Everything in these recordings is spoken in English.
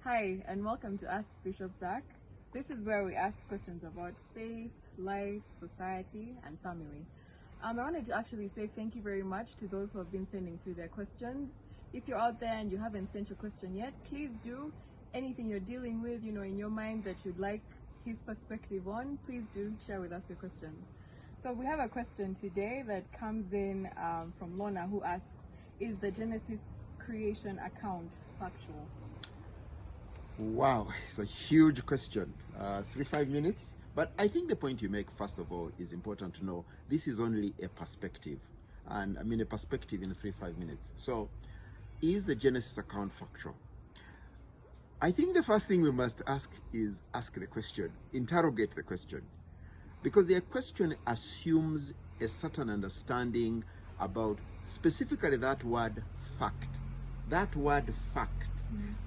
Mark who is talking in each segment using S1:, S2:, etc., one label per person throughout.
S1: Hi, and welcome to Ask Bishop Zac. This is where we ask questions about faith, life, society, and family. I wanted to actually say thank you very much to those who have been sending through their questions. If you're out there and you haven't sent your question yet, please do. Anything you're dealing with, in your mind that you'd like his perspective on, please do share with us your questions. So we have a question today that comes in from Lorna, who asks, is the Genesis creation account factual?
S2: Wow, it's a huge question. 5 minutes. But I think the point you make, first of all, is important to know. This is only a perspective. And I mean a perspective in 5 minutes. So, is the Genesis account factual? I think the first thing we must ask is ask the question, interrogate the question. Because the question assumes a certain understanding about specifically that word fact. That word fact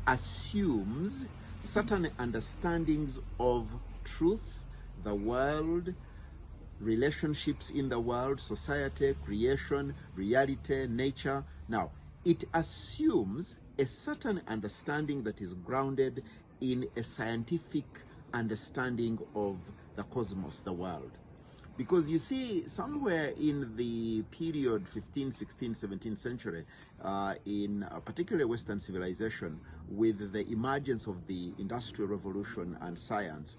S2: assumes certain understandings of truth, the world, relationships in the world, society, creation, reality, nature. Now, it assumes a certain understanding that is grounded in a scientific understanding of the cosmos, the world. Because you see, somewhere in the period 15th, 16th, 17th century, in particularly Western civilization, with the emergence of the Industrial Revolution and science,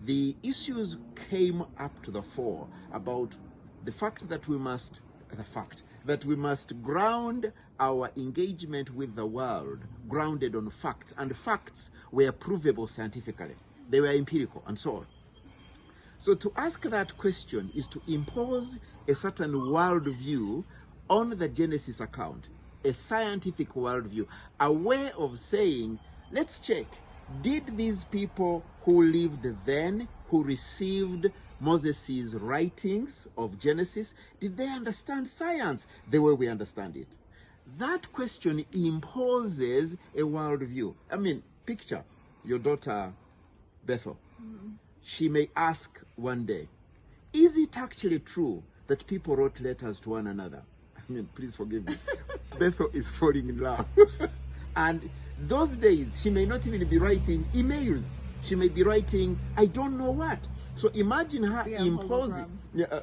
S2: the issues came up to the fore about the fact that we must ground our engagement with the world grounded on facts, and facts were provable scientifically. They were empirical and so on. So to ask that question is to impose a certain worldview on the Genesis account, a scientific worldview, a way of saying, let's check, did these people who lived then, who received Moses' writings of Genesis, did they understand science the way we understand it? That question imposes a worldview. I mean, picture your daughter, Bethel. She may ask one day, is it actually true that people wrote letters to one another? I mean, please forgive me. Bethel is falling in love. And those days, she may not even be writing emails. She may be writing, I don't know what. So imagine her imposing.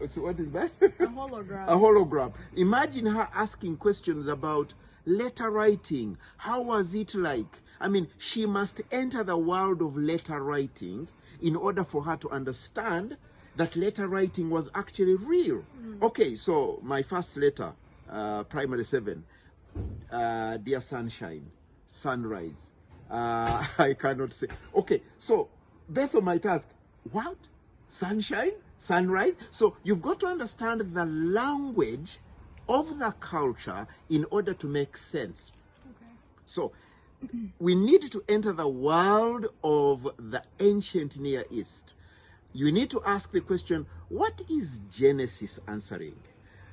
S2: So what is that?
S1: A hologram.
S2: A hologram. Imagine her asking questions about letter writing. How was it like? I mean, she must enter the world of letter writing in order for her to understand that letter writing was actually real. Okay, so my first letter, primary 7, dear sunshine, sunrise, I cannot say. Okay, so Bethel might ask, what? Sunshine? Sunrise? So you've got to understand the language of the culture in order to make sense.
S1: Okay.
S2: So we need to enter the world of the ancient Near East. You need to ask the question, what is Genesis answering?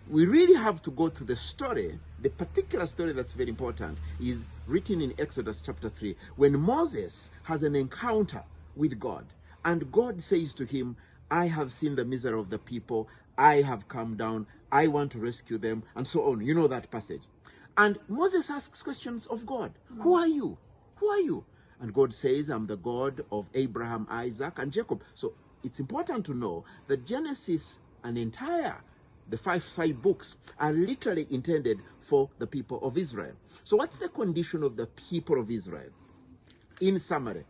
S2: We really have to go to the story. The particular story that's very important is written in Exodus chapter 3, when Moses has an encounter with God, and God says to him, I have seen the misery of the people, I have come down, I want to rescue them, and so on. You know that passage. And Moses asks questions of God. Who are you? Who are you? And God says, I'm the God of Abraham, Isaac, and Jacob. So it's important to know that Genesis and the five books are literally intended for the people of Israel. So what's the condition of the people of Israel? In summary,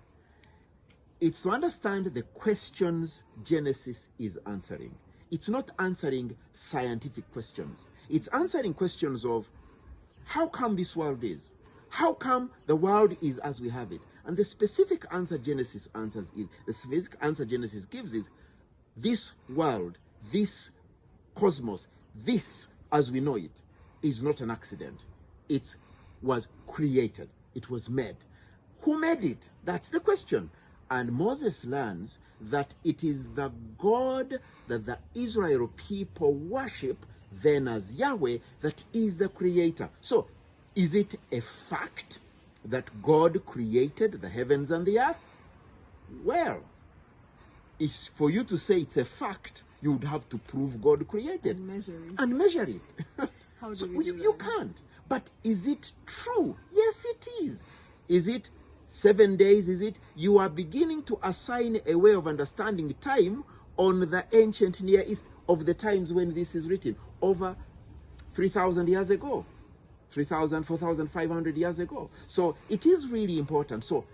S2: it's to understand the questions Genesis is answering. It's not answering scientific questions. It's answering questions of, how come this world is? How come the world is as we have it? And the specific answer Genesis gives is, this world, this cosmos, this as we know it, is not an accident. It was created. It was made. Who made it? That's the question. And Moses learns that it is the God that the Israel people worship then as Yahweh that is the creator. So, is it a fact that God created the heavens and the earth? Well, it's for you to say it's a fact, you would have to prove God created. And measure it.
S1: How do
S2: you can't. But is it true? Yes, it is. Is it 7 days, is it? You are beginning to assign a way of understanding time on the ancient Near East of the times when this is written, over 3,000 years ago, 3,000, 4,500 years ago. So it is really important. So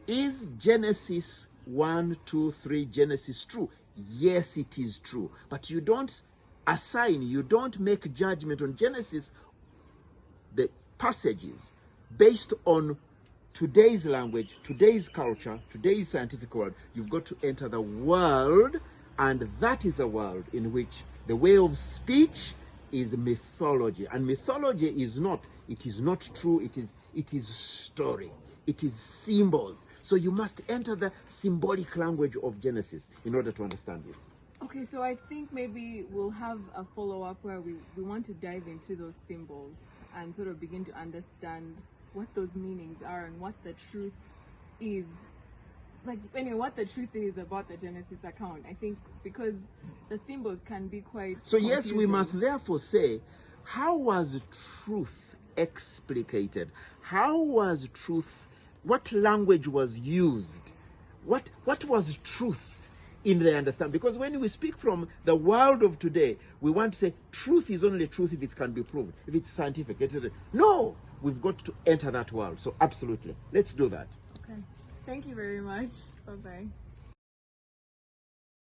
S2: is Genesis 1, 2, 3, Genesis true? Yes, it is true. But you don't assign, you don't make judgment on Genesis, the passages, based on today's language, today's culture, today's scientific world. You've got to enter the world, and that is a world in which the way of speech is mythology. And mythology is not, it is not true, it is story. It is symbols. So you must enter the symbolic language of Genesis in order to understand this.
S1: Okay, so I think maybe we'll have a follow-up where we want to dive into those symbols and sort of begin to understand what those meanings are and what the truth is. Like, anyway, what the truth is about the Genesis account. I think because the symbols can be quite
S2: So
S1: confusing.
S2: yes, we must therefore say, how was truth explicated? How was truth, what language was used? What was truth in the understanding? Because when we speak from the world of today, we want to say truth is only truth if it can be proved, if it's scientific, etc. No, we've got to enter that world. So absolutely, let's do that.
S1: Okay. Thank you very much. Bye-bye.